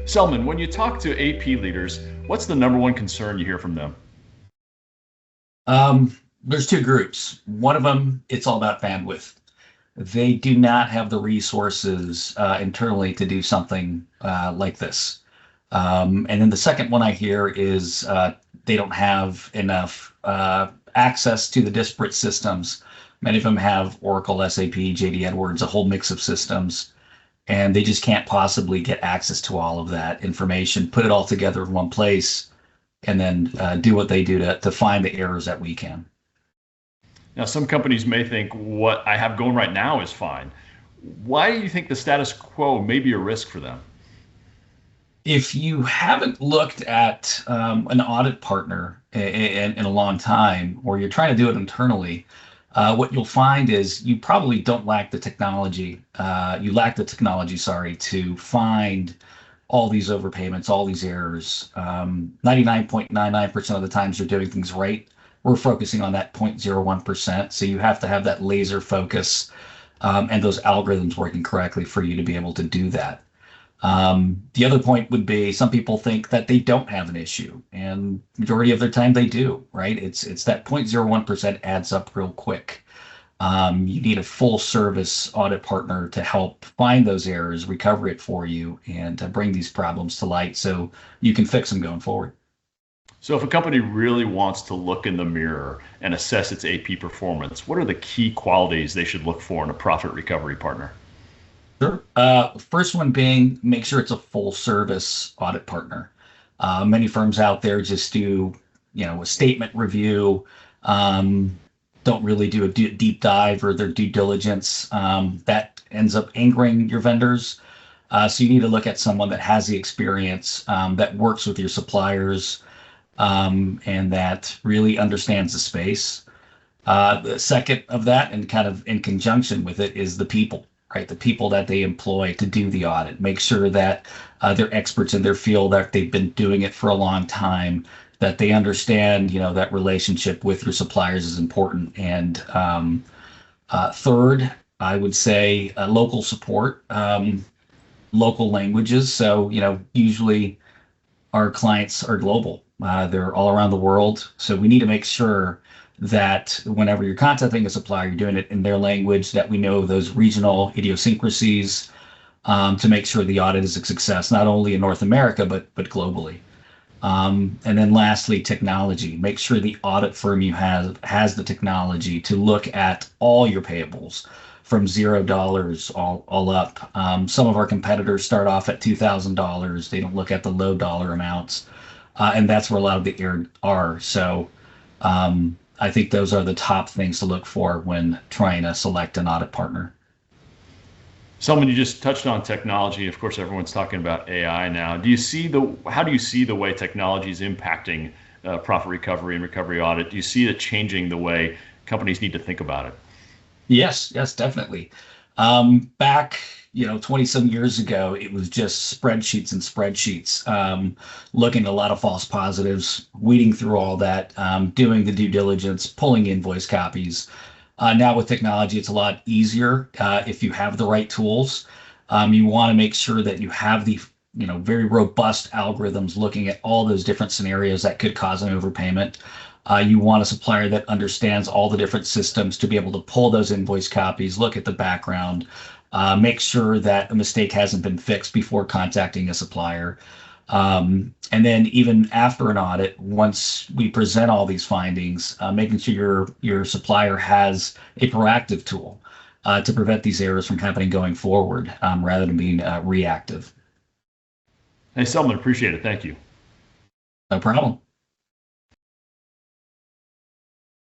Selman, when you talk to AP leaders, what's the number one concern you hear from them? There's two groups. One of them, it's all about bandwidth. They do not have the resources internally to do something like this. And then the second one I hear is they don't have enough access to the disparate systems. Many of them have Oracle, SAP, JD Edwards, a whole mix of systems, and they just can't possibly get access to all of that information, put it all together in one place, and then do what they do to find the errors that we can. Now, some companies may think what I have going right now is fine. Why do you think the status quo may be a risk for them? If you haven't looked at an audit partner in a long time, or you're trying to do it internally, what you'll find is you probably don't lack the technology. You lack the technology, sorry, to find all these overpayments, all these errors. 99.99% of the times you're doing things right. We're focusing on that 0.01%. So you have to have that laser focus and those algorithms working correctly for you to be able to do that. The other point would be some people think that they don't have an issue, and majority of their time they do, right? It's that 0.01% adds up real quick. You need a full service audit partner to help find those errors, recover it for you, and bring these problems to light so you can fix them going forward. So, if a company really wants to look in the mirror and assess its AP performance, what are the key qualities they should look for in a profit recovery partner? Sure. First one being make sure it's a full service audit partner. Many firms out there just do, a statement review, don't really do a deep dive or their due diligence. That ends up angering your vendors. So you need to look at someone that has the experience, that works with your suppliers, and that really understands the space. The second of that, and kind of in conjunction with it, is the people, right? The people that they employ to do the audit. Make sure that they're experts in their field, that they've been doing it for a long time, that they understand, that relationship with your suppliers is important. And third, I would say local support, local languages. So, usually our clients are global. They're all around the world. So we need to make sure that whenever you're contacting a supplier, you're doing it in their language, that we know those regional idiosyncrasies, to make sure the audit is a success, not only in North America, but globally. And then lastly, technology. Make sure the audit firm you have has the technology to look at all your payables from $0 all up. Some of our competitors start off at $2,000. They don't look at the low dollar amounts. And that's where a lot of the errors are. So I think those are the top things to look for when trying to select an audit partner. Someone you just touched on technology. Of course, everyone's talking about AI now. How do you see the way technology is impacting profit recovery and recovery audit? Do you see it changing the way companies need to think about it? Yes, definitely. Back, 20 some years ago, it was just spreadsheets and spreadsheets, looking at a lot of false positives, weeding through all that, doing the due diligence, pulling invoice copies. Now with technology, it's a lot easier if you have the right tools. You want to make sure that you have the very robust algorithms looking at all those different scenarios that could cause an overpayment. You want a supplier that understands all the different systems to be able to pull those invoice copies, look at the background, make sure that a mistake hasn't been fixed before contacting a supplier. And then even after an audit, once we present all these findings, making sure your supplier has a proactive tool to prevent these errors from happening going forward, rather than being reactive. Hey, Selman, appreciate it. Thank you. No problem.